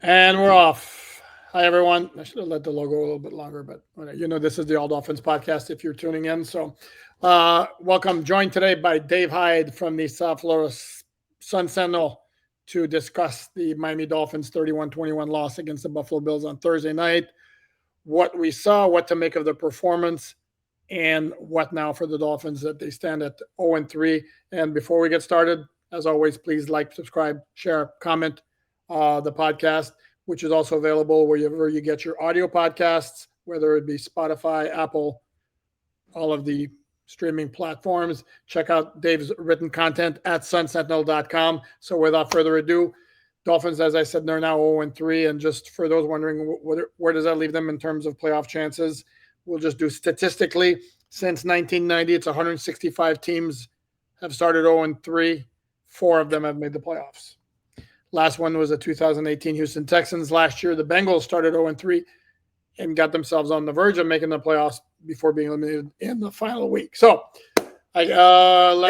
And we're off. Hi, everyone. I should have let the logo a little bit longer, but this is the All Dolphins podcast if you're tuning in. So, welcome. Joined today by Dave Hyde from the South Florida Sun Sentinel to discuss the Miami Dolphins 31-21 loss against the Buffalo Bills on Thursday night, what we saw, what to make of the performance, and what now for the Dolphins that they stand at 0-3. And before we get started, as always, please like, subscribe, share, comment the podcast, which is also available wherever you get your audio podcasts, whether it be Spotify, Apple, all of the streaming platforms. Check out Dave's written content at sunsentinel.com. So without further ado, Dolphins, as I said, they're now 0-3. And just for those wondering, where does that leave them in terms of playoff chances? We'll just do statistically. Since 1990, it's 165 teams have started 0-3. 4 of them have made the playoffs. Last one was the 2018 Houston Texans. Last year, the Bengals started 0-3 and got themselves on the verge of making the playoffs before being eliminated in the final week. So, Alan,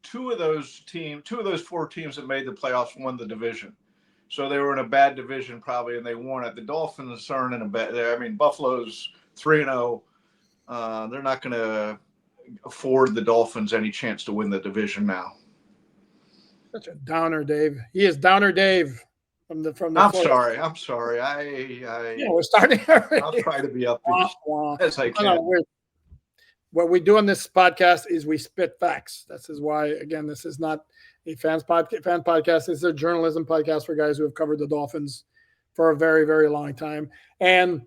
two of those 4 teams that made the playoffs won the division. So they were in a bad division probably, and they won it. The Dolphins aren't in a bad. I mean, Buffalo's 3-0. They're not going to afford the Dolphins any chance to win the division now. Such a downer, Dave. He is Downer Dave from the. I'm sorry. We're starting already. I'll try to be upbeat as I can. What we do on this podcast is we spit facts. This is why, again, this is not a fan podcast. This is a journalism podcast for guys who have covered the Dolphins for a very, very long time. And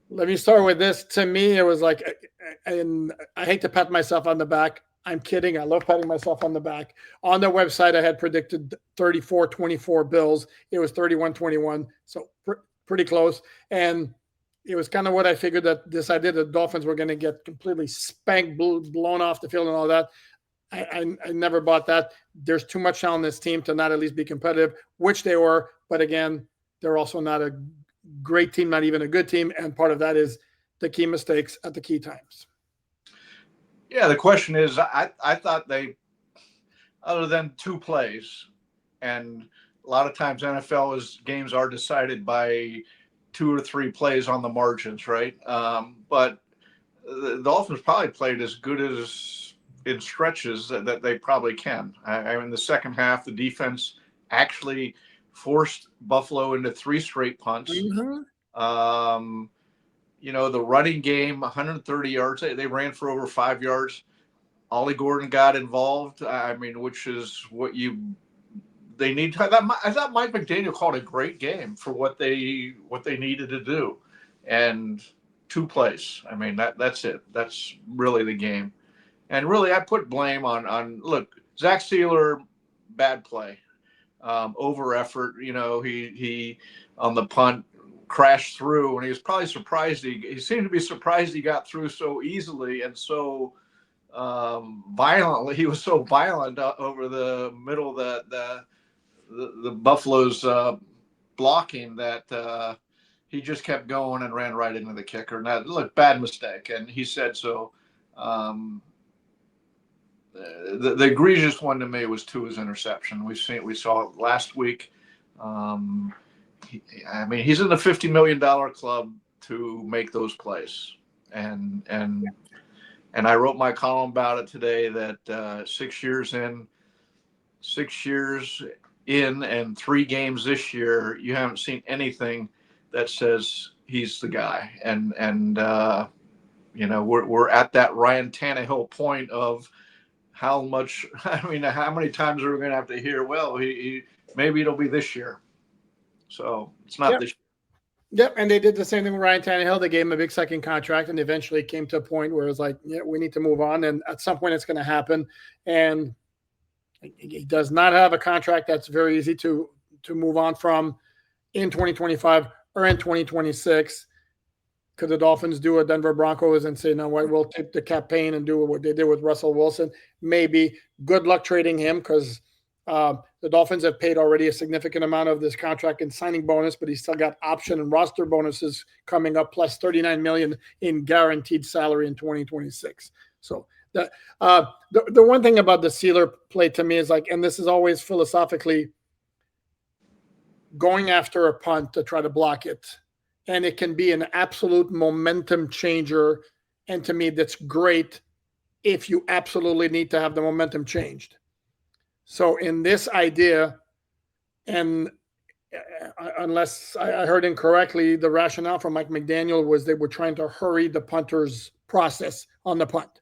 let me start with this. To me, it was like, and I hate to pat myself on the back. I'm kidding. I love patting myself on the back. On the website, I had predicted 34-24 Bills. It was 31-21, so pretty close. And it was kind of what I figured, that this idea that the Dolphins were going to get completely spanked, blown off the field and all that. I never bought that. There's too much on this team to not at least be competitive, which they were. But again, they're also not a great team, not even a good team. And part of that is the key mistakes at the key times. Yeah, the question is, I thought they, other than 2 plays, and a lot of times NFL games are decided by 2 or 3 plays on the margins, right? But the Dolphins probably played as good as in stretches that they probably can. I mean, the second half, the defense actually forced Buffalo into 3 straight punts. Mm-hmm. The running game, 130 yards. They ran for over 5 yards. Ollie Gordon got involved. I mean, which is what they need. I thought Mike McDaniel called a great game for what they needed to do, and 2 plays. I mean, that's it. That's really the game. And really, I put blame on look, Zach Sealer, bad play, over effort. He on the punt crashed through, and he was probably surprised. He seemed to be surprised he got through so easily and so violently. He was so violent over the middle of the Buffalo's blocking that he just kept going and ran right into the kicker. And that, look, bad mistake. And he said so. The egregious one to me was Tua's interception. We saw it last week. He's in the $50 million club to make those plays, and I wrote my column about it today that 6 years in, and 3 games this year, you haven't seen anything that says he's the guy, and we're at that Ryan Tannehill point of how much. How many times are we going to have to hear? Well, he maybe it'll be this year. So it's not this year. Yep, and they did the same thing with Ryan Tannehill. They gave him a big second contract, and eventually came to a point where it was like, yeah, we need to move on. And at some point, it's going to happen. And he does not have a contract that's very easy to move on from in 2025 or in 2026. Could the Dolphins do a Denver Broncos and say, no, we'll take the campaign and do what they did with Russell Wilson? Maybe. Good luck trading him, because the Dolphins have paid already a significant amount of this contract in signing bonus, but he's still got option and roster bonuses coming up, plus $39 million in guaranteed salary in 2026. So the one thing about the Sealer play to me is like, and this is always philosophically, going after a punt to try to block it. And it can be an absolute momentum changer. And to me, that's great if you absolutely need to have the momentum changed. So in this idea, and unless I heard incorrectly, the rationale from Mike McDaniel was they were trying to hurry the punter's process on the punt.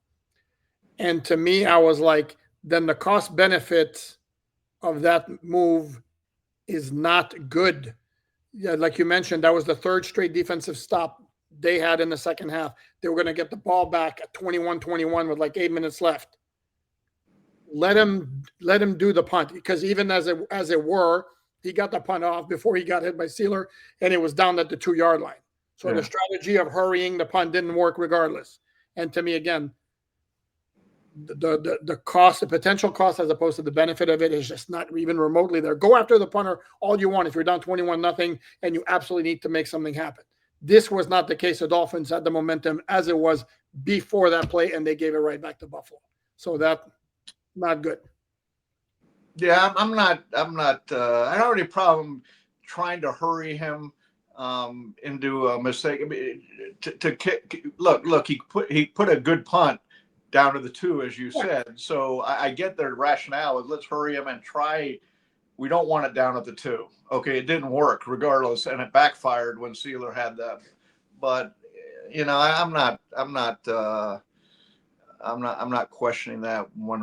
And to me, I was like, then the cost benefit of that move is not good. Yeah, like you mentioned, that was the third straight defensive stop they had in the second half. They were going to get the ball back at 21-21 with like 8 minutes left. Let him do the punt, because even as it were, he got the punt off before he got hit by Sealer, and it was down at the 2 yard line. So the strategy of hurrying the punt didn't work regardless. And to me, again, the cost, the potential cost, as opposed to the benefit of it, is just not even remotely there. Go after the punter all you want if you're down 21-0 and you absolutely need to make something happen. This was not the case. The Dolphins had the momentum as it was before that play, and they gave it right back to Buffalo. So that, not good. Yeah, I'm not. I don't have any problem trying to hurry him into a mistake. I mean, to kick. Look. He put a good punt down to the 2, as you said. So I get their rationale is let's hurry him and try. We don't want it down at the 2. Okay, it didn't work regardless, and it backfired when Sealer had that. But I'm not questioning that one.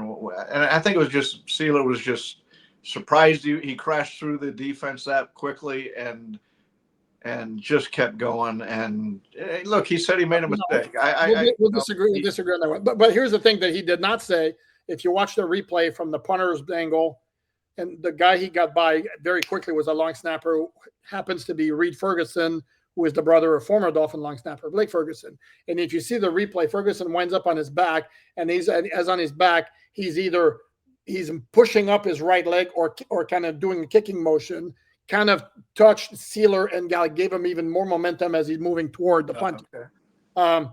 And I think it was just Sealer was just surprised he crashed through the defense that quickly and just kept going. And look, he said he made a mistake. We'll disagree. We'll disagree on that one. But here's the thing that he did not say. If you watch the replay from the punter's angle, and the guy he got by very quickly was a long snapper who happens to be Reed Ferguson, who is the brother of former Dolphin long snapper Blake Ferguson. And if you see the replay, Ferguson winds up on his back, and he's as on his back, he's pushing up his right leg or kind of doing a kicking motion, kind of touched Sealer and gave him even more momentum as he's moving toward the punt. Okay.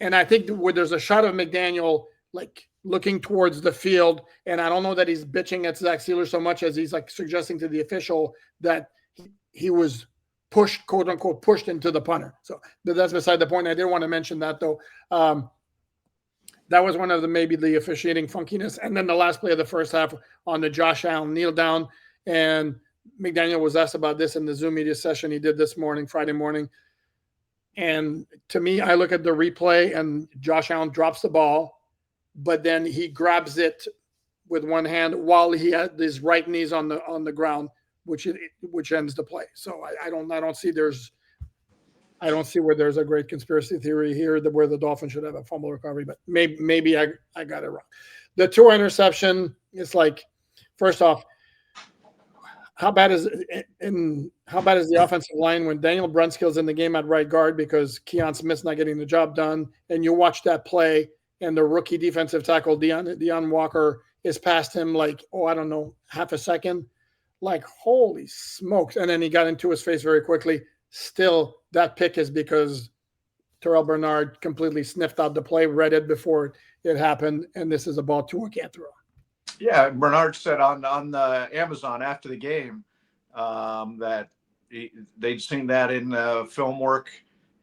And I think where there's a shot of McDaniel like looking towards the field, and I don't know that he's bitching at Zach Sealer so much as he's like suggesting to the official that he was pushed, quote unquote, pushed into the punter. So that's beside the point. I did want to mention that though. That was one of maybe the officiating funkiness. And then the last play of the first half on the Josh Allen kneel down, and McDaniel was asked about this in the Zoom media session he did this morning, Friday morning. And to me, I look at the replay and Josh Allen drops the ball, but then he grabs it with one hand while he had his right knees on the ground, which ends the play. So I don't see where there's a great conspiracy theory here where the Dolphins should have a fumble recovery, but maybe I got it wrong. The Tua interception is like, first off, how bad is the offensive line when Daniel Brunskill's in the game at right guard because Keon Smith's not getting the job done, and you watch that play and the rookie defensive tackle Deion Walker is past him like, I don't know, half a second, like holy smokes, and then he got into his face very quickly. Still, that pick is because Terrell Bernard completely sniffed out the play, read it before it happened, and this is a ball Tua can't throw. Yeah, Bernard said on the Amazon after the game that they'd seen that in film work,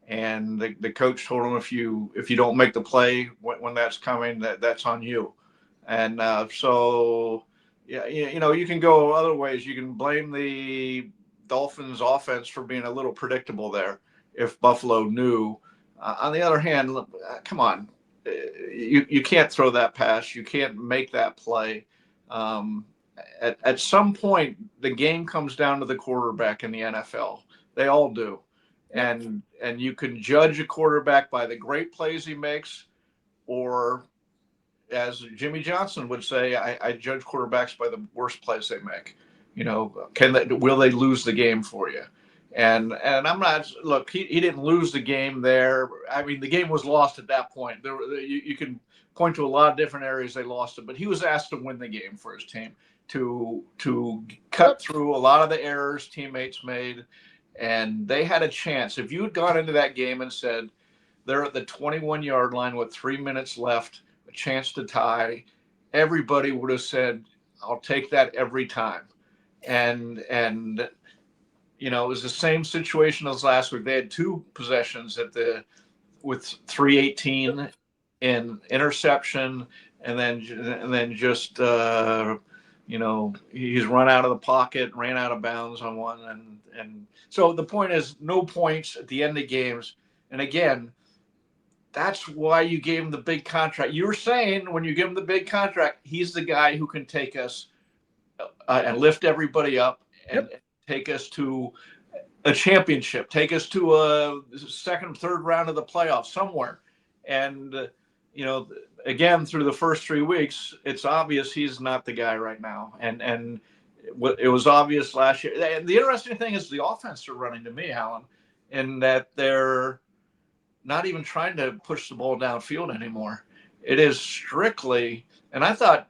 and the coach told him if you don't make the play when that's coming, that's on you. And so yeah, you can go other ways. You can blame the Dolphins offense for being a little predictable there if Buffalo knew. On the other hand, come on. You can't throw that pass. You can't make that play. At some point, the game comes down to the quarterback in the NFL. They all do. And you can judge a quarterback by the great plays he makes, or as Jimmy Johnson would say, I judge quarterbacks by the worst plays they make. Will they lose the game for you? And I'm not. Look, he didn't lose the game there. I mean, the game was lost at that point. You can point to a lot of different areas they lost it, but he was asked to win the game for his team, to cut through a lot of the errors teammates made, and they had a chance. If you had gone into that game and said they're at the 21-yard line with 3 minutes left, a chance to tie, everybody would have said, "I'll take that every time." and it was the same situation as last week. They had 2 possessions with 318 in interception, and then just he's run out of the pocket, ran out of bounds on one, and so the point is no points at the end of games. And again, that's why you gave him the big contract. You were saying when you give him the big contract, he's the guy who can take us and lift everybody up and Yep. take us to a championship, take us to a second, third round of the playoffs somewhere. And, again, through the first 3 weeks, it's obvious he's not the guy right now. And it was obvious last year. And the interesting thing is the offense are running to me, Alan, in that they're not even trying to push the ball downfield anymore. It is strictly, and I thought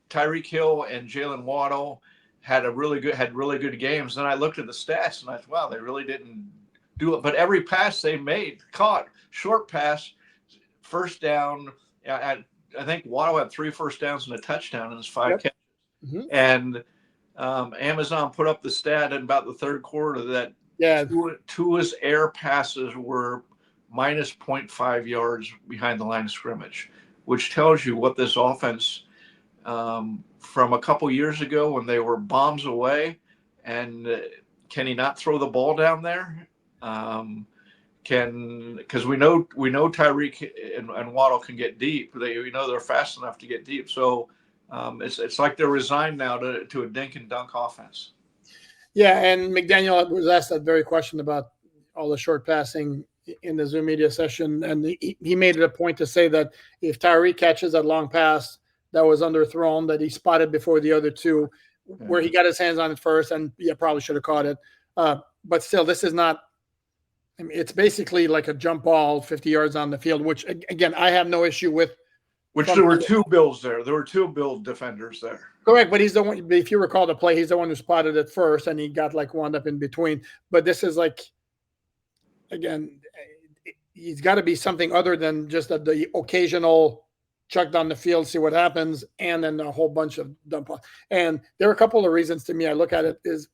Tyreek Hill and Jalen Waddle had really good games. Then I looked at the stats and I thought, wow, they really didn't do it. But every pass they caught, short pass, first down. I think Waddle had 3 first downs and a touchdown in his 5 catches. Mm-hmm. And Amazon put up the stat in about the third quarter that two of his air passes were minus 0.5 yards behind the line of scrimmage, which tells you what this offense from a couple years ago when they were bombs away. And can he not throw the ball down there? Because we know Tyreek and Waddle can get deep. They're fast enough to get deep. So it's like they're resigned now to a dink and dunk offense. Yeah, and McDaniel was asked that very question about all the short passing in the Zoom media session, and he made it a point to say that if Tyreek catches that long pass that was underthrown, that he spotted before the other two, where he got his hands on it first, and probably should have caught it. But still, this is not. I mean, it's basically like a jump ball, 50 yards on the field, which again I have no issue with. Which there were 2 Bills there. There were 2 Bill defenders there. Correct, but he's the one. If you recall the play, he's the one who spotted it first, and he got wound up in between. But this is again, he's got to be something other than just the occasional chuck down the field, see what happens, and then a whole bunch of dump off. And there are a couple of reasons to me. I look at it is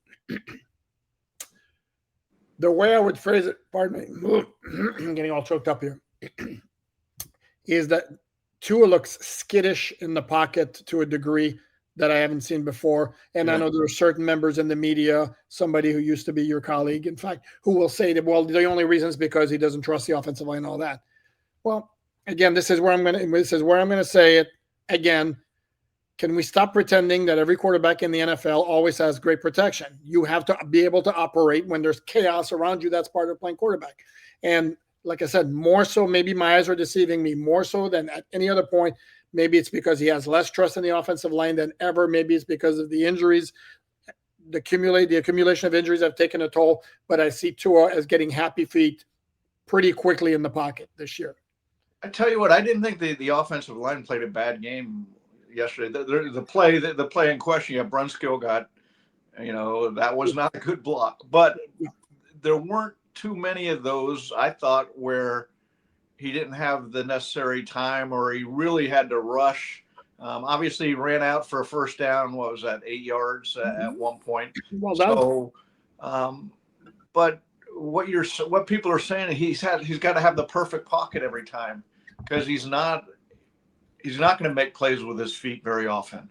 the way I would phrase it. Pardon me, I'm getting all choked up here. Is that Tua looks skittish in the pocket to a degree that I haven't seen before. And I know there are certain members in the media, somebody who used to be your colleague, in fact, who will say that, well, the only reason is because he doesn't trust the offensive line and all that. Well, again, this is where I'm going to say it again. Can we stop pretending that every quarterback in the NFL always has great protection? You have to be able to operate when there's chaos around you. That's part of playing quarterback. And like I said, more so, maybe my eyes are deceiving me more so than at any other point. Maybe it's because he has less trust in the offensive line than ever. Maybe it's because of the injuries. The accumulation of injuries have taken a toll. But I see Tua as getting happy feet pretty quickly in the pocket this year. I tell you what, I didn't think the offensive line played a bad game yesterday. The play in question, Brunskill got, that was not a good block. But there weren't too many of those, I thought, where he didn't have the necessary time or he really had to rush. Obviously, he ran out for a first down. What was that, 8 yards at one point? Well done. So, but what people are saying, he's got to have the perfect pocket every time because he's not going to make plays with his feet very often.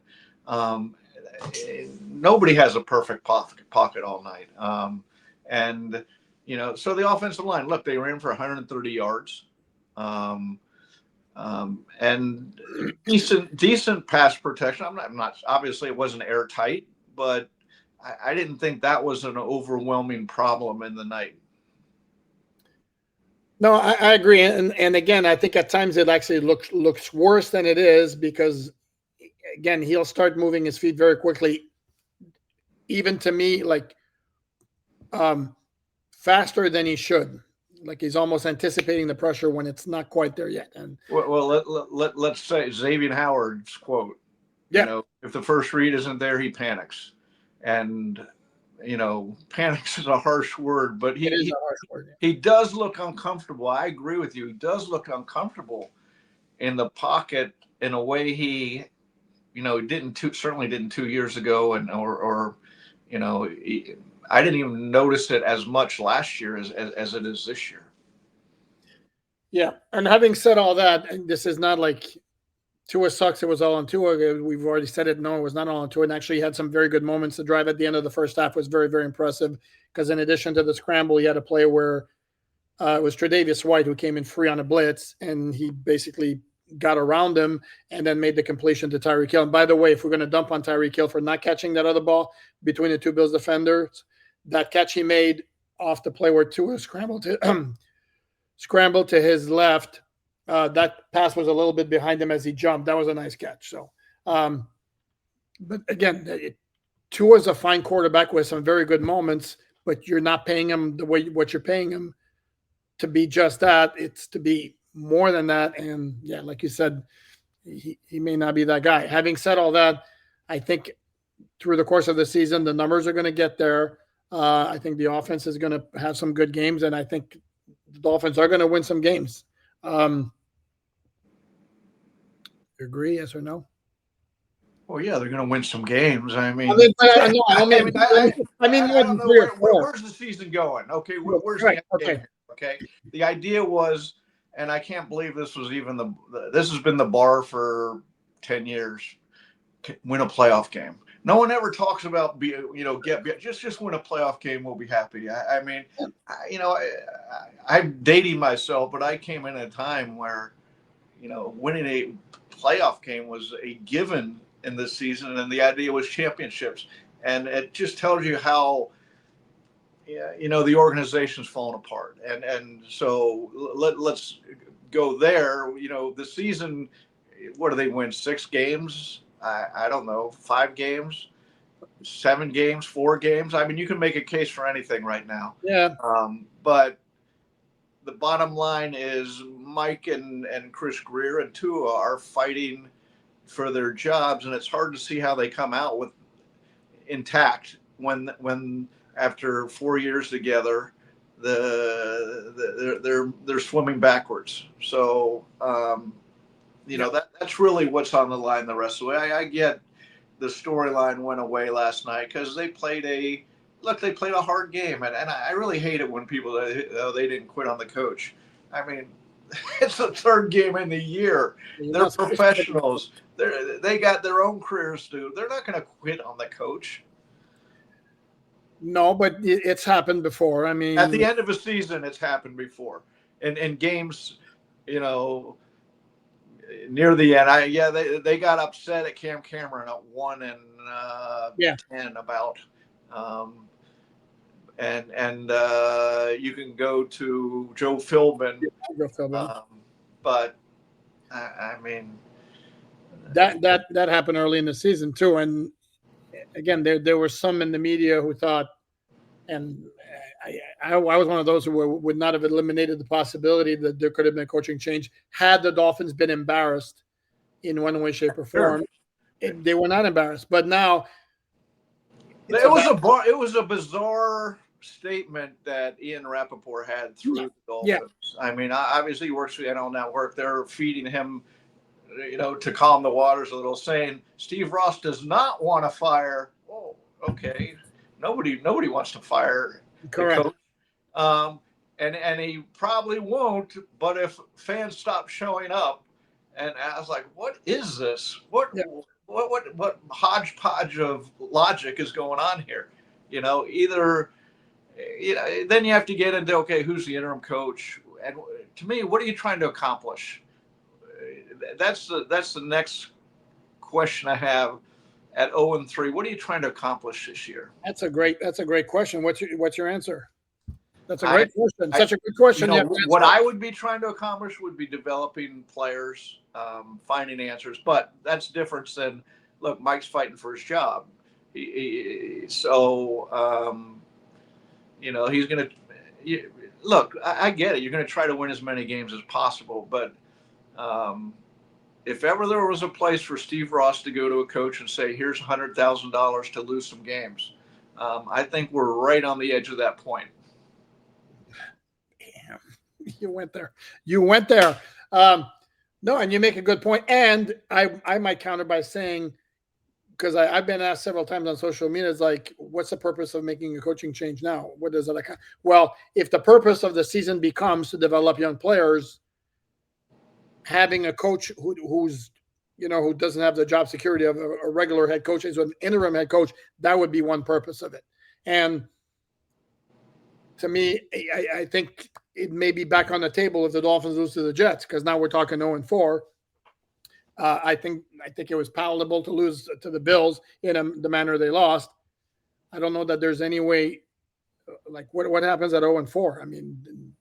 Nobody has a perfect pocket all night. So the offensive line, look, they ran for 130 yards. And decent pass protection. I'm not obviously it wasn't airtight, but I didn't think that was an overwhelming problem in the night. No, I agree. And again, I think at times it actually looks worse than it is because, again, he'll start moving his feet very quickly. Even to me, faster than he should. Like he's almost anticipating the pressure when it's not quite there yet. And let's say Xavier Howard's quote. If the first read isn't there, he panics. And panics is a harsh word, but he does look uncomfortable. I agree with you. He does look uncomfortable in the pocket in a way he certainly didn't 2 years ago, and or you know, I didn't even notice it as much last year as it is this year. Yeah. And having said all that, and this is not like Tua sucks. It was all on Tua. We've already said it. No, it was not all on Tua. And actually, he had some very good moments. The drive at the end of the first half was very, very impressive because in addition to the scramble, he had a play where it was Tre'Davious White who came in free on a blitz, and he basically got around him and then made the completion to Tyreek Hill. And by the way, if we're going to dump on Tyreek Hill for not catching that other ball between the two Bills defenders, that catch he made off the play where Tua scrambled to his left. That pass was a little bit behind him as he jumped. That was a nice catch. So, but again, Tua is a fine quarterback with some very good moments, but you're not paying him the way what you're paying him to be just that. It's to be more than that. And yeah, like you said, he may not be that guy. Having said all that, I think through the course of the season, the numbers are going to get there. I think the offense is going to have some good games, and I think the Dolphins are going to win some games. You agree? Yes or no? Well, yeah, they're going to win some games. I I mean, mean, I know. I mean, I mean more I don't than know three or four. where's the season going. Okay, where's the Right. end game Okay. here? Okay, the idea was, and I can't believe this was even this has been the bar for 10 years. Win a playoff game. No one ever talks about just win a playoff game. We'll be happy. I mean, I'm dating myself, but I came in at a time where winning a playoff game was a given in this season, and the idea was championships. And it just tells you how the organization's fallen apart. And so let's go there. The season, what do they win? 6 games? I don't know, 5 games, 7 games, 4 games. I mean, you can make a case for anything right now. Yeah. But the bottom line is Mike and Chris Greer and Tua are fighting for their jobs, and it's hard to see how they come out with intact when after 4 years together, they're swimming backwards. So that's really what's on the line the rest of the way. I get the storyline went away last night because they played a hard game, and I really hate it when people they didn't quit on the coach. I mean, it's the third game in the year. They're professionals. They got their own careers to do. They're not going to quit on the coach. No, but it's happened before. I mean, at the end of a season, it's happened before, in games, near the end. They got upset at Cam Cameron at 1-10 about, and you can go to Joe Philbin. But I mean, that happened early in the season too, and again, there were some in the media who thought, and I was one of those who would not have eliminated the possibility that there could have been a coaching change had the Dolphins been embarrassed in one way, shape, or form. Sure. They were not embarrassed, but now it was a bizarre statement that Ian Rappaport had through the Dolphins. Yeah. I mean, obviously he works for the NL Network. They're feeding him, to calm the waters a little, saying Steve Ross does not want to fire. Oh, okay. Nobody wants to fire Correct. The coach. And he probably won't, but if fans stop showing up, and I was like, what is this? What hodgepodge of logic is going on here? Either then you have to get into, okay, who's the interim coach? And to me, what are you trying to accomplish? That's the next question I have. At 0-3, what are you trying to accomplish this year? That's a great question. What's your answer? That's a great question. Such a good question. What I would be trying to accomplish would be developing players, finding answers. But that's different than, look, Mike's fighting for his job. He's going to look. I get it. You're going to try to win as many games as possible, but. If ever there was a place for Steve Ross to go to a coach and say, here's $100,000 to lose some games, I think we're right on the edge of that point. Damn, you went there. No, and you make a good point. And I might counter by saying because I've been asked several times on social media, it's like, what's the purpose of making a coaching change now? What does it? Well, if the purpose of the season becomes to develop young players, having a coach who's who doesn't have the job security of a regular head coach, is an interim head coach, that would be one purpose of it. And to me, I think it may be back on the table if the Dolphins lose to the Jets, because now we're talking 0-4. I think it was palatable to lose to the Bills in the manner they lost. I don't know that there's any way. Like, what happens at 0-4? I mean,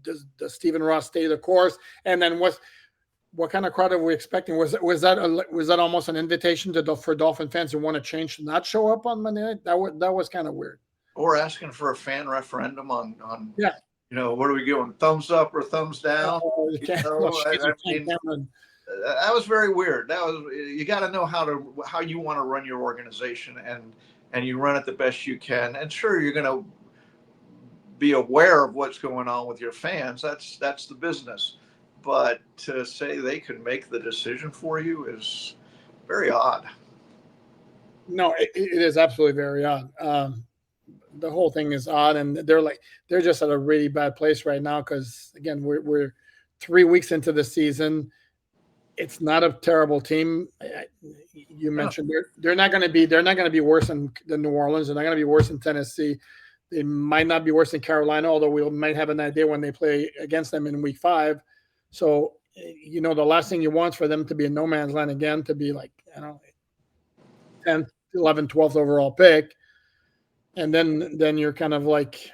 does Stephen Ross stay the course? And then what kind of crowd are we expecting? Was that almost an invitation for Dolphin fans who want to change to not show up on Monday night? That was kind of weird. Or asking for a fan referendum on Yeah. What are we doing? Thumbs up or thumbs down? I mean, that was very weird. You got to know how you want to run your organization, and you run it the best you can. And sure, you're going to be aware of what's going on with your fans. That's the business. But to say they can make the decision for you is very odd. No, it is absolutely very odd. The whole thing is odd, and they're just at a really bad place right now, because again, we're 3 weeks into the season. It's not a terrible team. You mentioned they're not going to be worse than New Orleans. They're not going to be worse than Tennessee. They might not be worse than Carolina, although we might have an idea when they play against them in week 5. So, the last thing you want is for them to be in no man's land again, to be like, 10th, 11th, 12th overall pick. And then you're kind of like,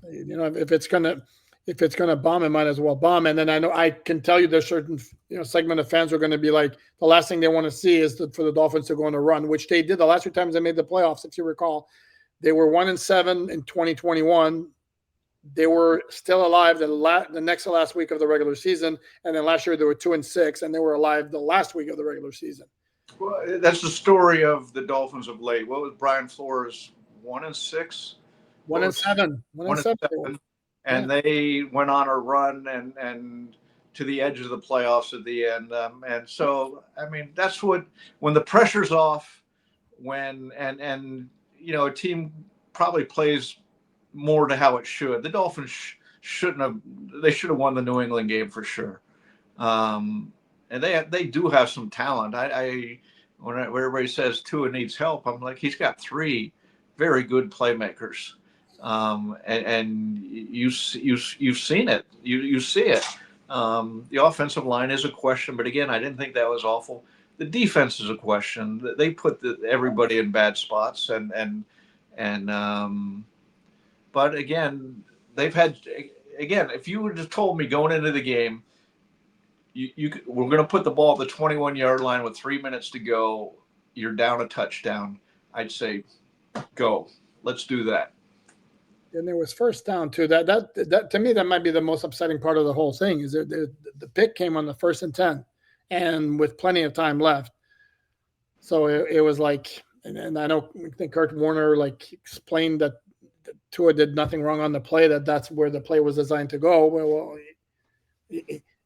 if it's gonna bomb, it might as well bomb. And then I can tell you there's certain segment of fans are going to be like, the last thing they want to see is for the Dolphins to go on a run, which they did the last 2 times they made the playoffs. If you recall, they were 1-7 in 2021. They were still alive the next to last week of the regular season, and then last year they were 2-6, and they were alive the last week of the regular season. Well, that's the story of the Dolphins of late. What was Brian Flores? 1-6, 1-7, 1-7, and they went on a run and to the edge of the playoffs at the end. And so, I mean, that's when the pressure's off, when a team probably plays more to how it should. The Dolphins should have won the New England game for sure. And they do have some talent. When everybody says Tua needs help, I'm like, he's got 3 very good playmakers, and you've seen it. You see it. The offensive line is a question, but again, I didn't think that was awful. The defense is a question. They put everybody in bad spots, but again, if you would have told me going into the game, we're going to put the ball at the 21-yard line with 3 minutes to go, you're down a touchdown, I'd say, go. Let's do that. And there was first down too. That to me, that might be the most upsetting part of the whole thing, is the pick came on the 1st and 10, and with plenty of time left. So it was like, and I think Kurt Warner explained that Tua did nothing wrong on the play, that's where the play was designed to go. Well,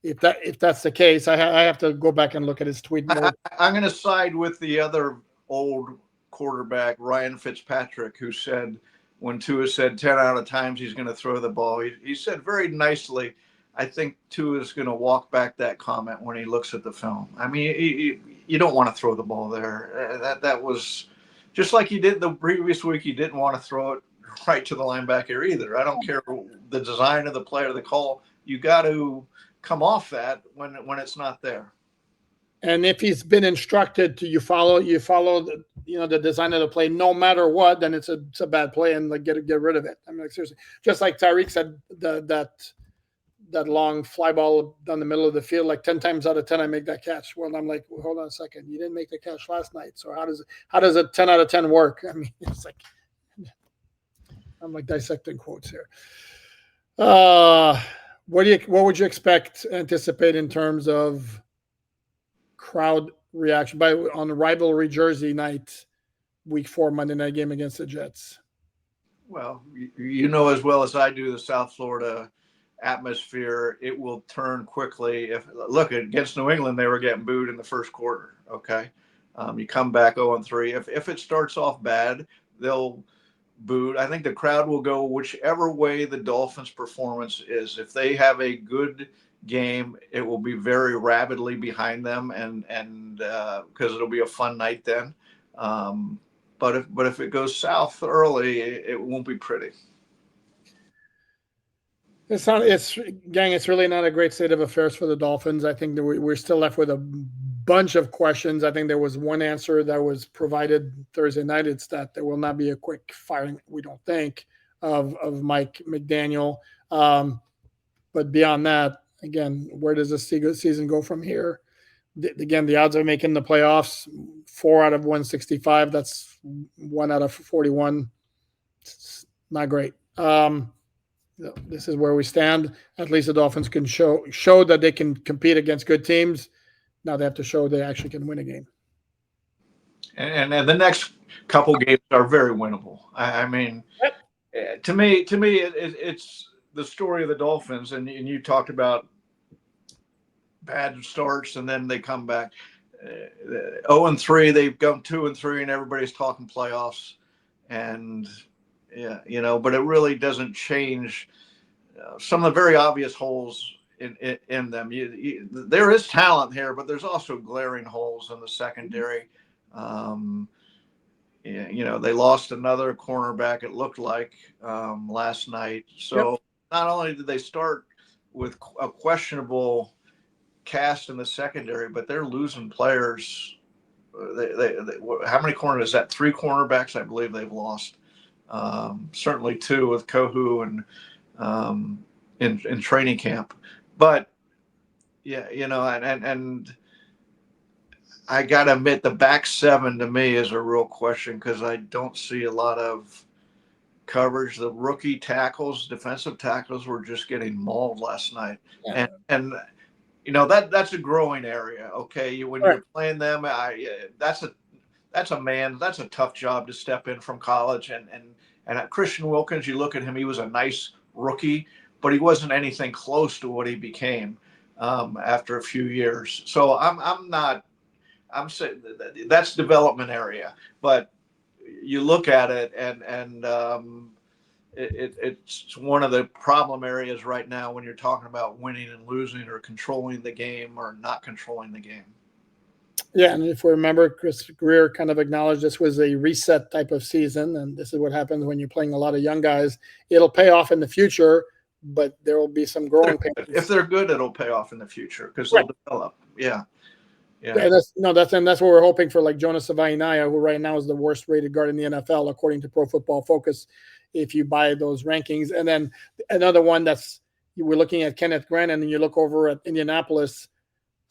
if that's the case, I have to go back and look at his tweet more. I'm going to side with the other old quarterback, Ryan Fitzpatrick, who said when Tua said 10 out of times he's going to throw the ball, he said very nicely, I think Tua is going to walk back that comment when he looks at the film. I mean, you don't want to throw the ball there. That was just like he did the previous week. He didn't want to throw it right to the linebacker either. I don't care the design of the play or the call. You got to come off that when it's not there. And if he's been instructed to follow the design of the play no matter what, then it's a bad play, and get rid of it. I mean, seriously, just like Tyreek said, that long fly ball down the middle of the field, 10 times out of 10 I make that catch. Well, I'm like, well, hold on a second, you didn't make the catch last night, so how does a 10 out of 10 work? I mean, it's like, I'm dissecting quotes here. What would you anticipate in terms of crowd reaction on rivalry Jersey night, week 4 Monday night game against the Jets? Well, you know as well as I do the South Florida atmosphere. It will turn quickly. Look, against New England, they were getting booed in the first quarter. Okay, You come back 0-3. If it starts off bad, they'll boot. I think the crowd will go whichever way the Dolphins' performance is. If they have a good game, it will be very rapidly behind them, and because it'll be a fun night then. But if it goes south early, it won't be pretty. It's really not a great state of affairs for the Dolphins. I think that we're still left with a bunch of questions. I think there was one answer that was provided Thursday night. It's that there will not be a quick firing, we don't think, of Mike McDaniel. But beyond that, again, where does this season go from here? Again, the odds of making the playoffs, 4 out of 165. That's 1 out of 41. It's not great. This is where we stand. At least the Dolphins can show that they can compete against good teams. Now they have to show they actually can win a game. And the next couple games are very winnable. I mean, yep. to me, it's the story of the Dolphins. And you talked about bad starts, and then they come back 0-3. They've gone 2-3, and everybody's talking playoffs. And yeah, but it really doesn't change some of the very obvious holes in them. There is talent here, but there's also glaring holes in the secondary. They lost another cornerback, it looked like, last night. So yep. Not only did they start with a questionable cast in the secondary, but they're losing players. They how many corners is that? 3 cornerbacks, I believe they've lost. Certainly 2 with Kohu and in training camp. But yeah, and I gotta admit, the back 7 to me is a real question, because I don't see a lot of coverage. The rookie tackles, defensive tackles, were just getting mauled last night. Yeah. And that's a growing area. Okay, when you're playing them, that's a tough job to step in from college. And Christian Wilkins, you look at him, he was a nice rookie, but he wasn't anything close to what he became after a few years. So I'm saying that's development area, but you look at it and it's one of the problem areas right now when you're talking about winning and losing, or controlling the game or not controlling the game. Yeah, and if we remember, Chris Greer kind of acknowledged this was a reset type of season, and this is what happens when you're playing a lot of young guys. It'll pay off in the future, but there will be some growing pains. If they're good, it'll pay off in the future, because they'll develop. Yeah. That's what we're hoping for, like Jonas Savaiinaia, who right now is the worst rated guard in the NFL according to Pro Football Focus, if you buy those rankings. And then another one we're looking at Kenneth Grannon, and you look over at Indianapolis,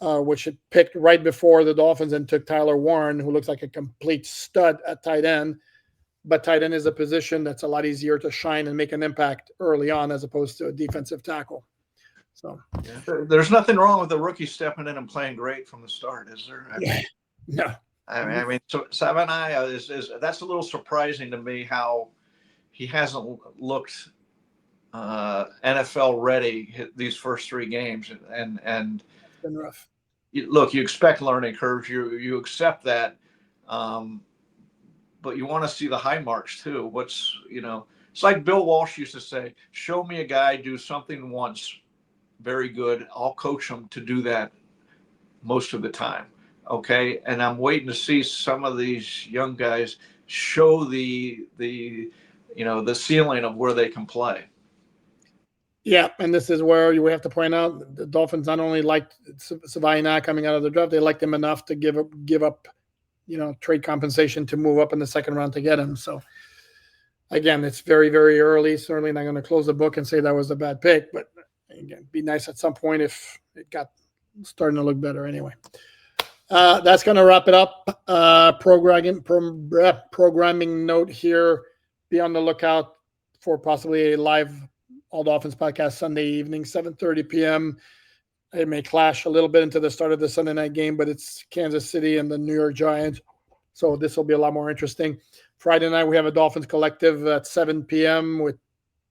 which had picked right before the Dolphins and took Tyler Warren, who looks like a complete stud at tight end. But tight end is a position that's a lot easier to shine and make an impact early on, as opposed to a defensive tackle. So there's nothing wrong with the rookie stepping in and playing great from the start, is there? No. I mean, so Savaiinaia is that's a little surprising to me, how he hasn't looked NFL ready these first 3 games, and it's been rough. You expect learning curves, you accept that, but you want to see the high marks too. It's like Bill Walsh used to say, show me a guy do something once very good, I'll coach him to do that most of the time. Okay, and I'm waiting to see some of these young guys show the ceiling of where they can play. Yeah, and this is where you have to point out the Dolphins not only liked Savaiinaia coming out of the draft, they liked him enough to give up trade compensation to move up in the second round to get him. So again, it's very, very early. Certainly not going to close the book and say that was a bad pick, but again, be nice at some point if it got starting to look better anyway. That's going to wrap it up. Programming note here. Be on the lookout for possibly a live All Dolphins podcast Sunday evening, 7:30 p.m. It may clash a little bit into the start of the Sunday night game, but it's Kansas City and the New York Giants. So this will be a lot more interesting. Friday night, we have a Dolphins Collective at 7 p.m. with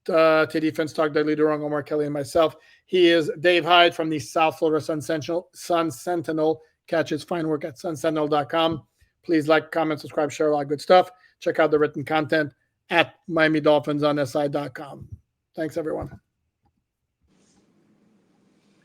TD Defense Talk, Doug Durong, Omar Kelly, and myself. He is Dave Hyde from the South Florida Sun Sentinel. Catch his fine work at sunsentinel.com. Please like, comment, subscribe, share, all that good stuff. Check out the written content at Miami Dolphins on SI.com. Thanks, everyone.